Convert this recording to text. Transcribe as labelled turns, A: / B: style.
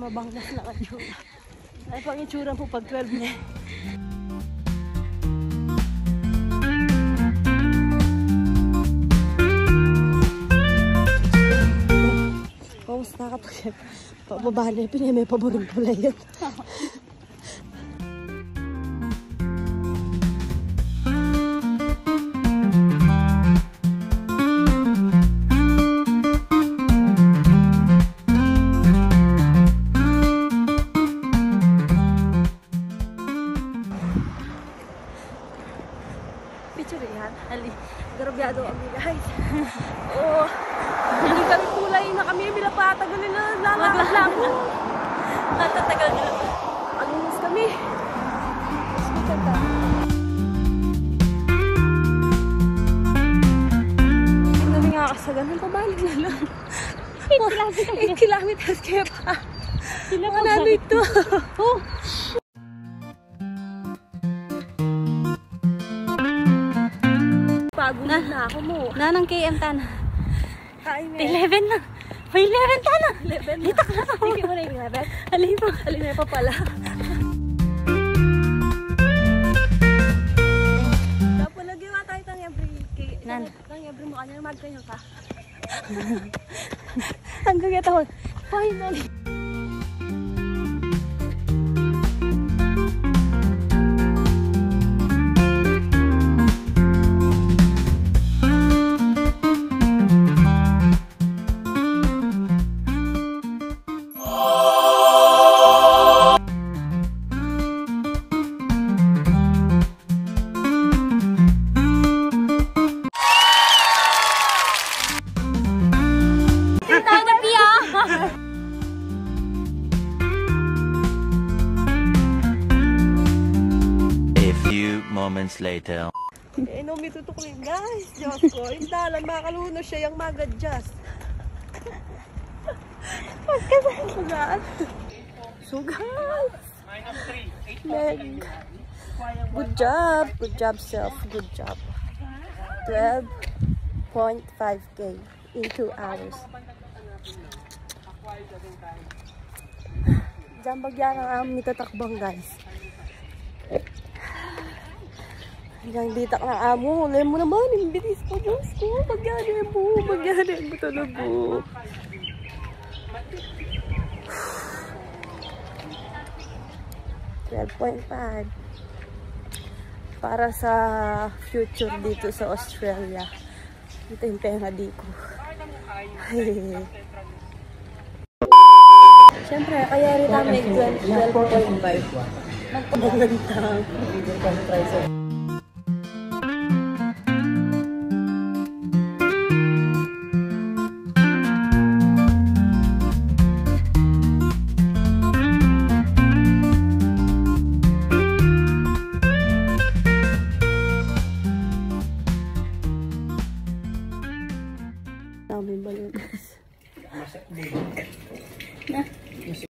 A: mabanggas na katsura. Ay, pang itsura po pag 12 na. Kung nakapag pababa na yun, may paboring pala yun. Picture yan. Ali, grabyado kami guys. Oh, hindi kami kulay na kami. Bila pa, tagalin na lalako. Natatagal nila pa. Alinis kami. Mas maganda. Hindi namin nga kasagan. Pabalik na lang. 8 kilometers kaya pa. Ano ito? Oh. Pagod na ako mo. Nanang KM Tana. 11 na. May 11 Tana. 11 na. Litak na ako. Hindi mo na yung 11? Alin mo. Alin na pa pala. Dapat nagawa tayo tang every KM. Tang every mo. Ano yung magkanyo ka? Hanggang yung taon. Finally.
B: Moments later.
A: Eh, no, may tutuklin guys. Diyos ko, indalan, makaluno siya yung mag-adjust. Sugat. Sugat. Leg. Good job. Good job, self. Good job. 12.5K in 2 hours. Diyan bagyan ang aming tatakbang guys. Hanggang ditak ng amo. Ulay mo naman. Imbilis ko. Diyos ko. Magyari mo. Magyari mo talaga. 12.5 para sa future dito sa Australia. Ito yung pera dito. Siyempre, kaya rin namin 12.5. Magpagandang.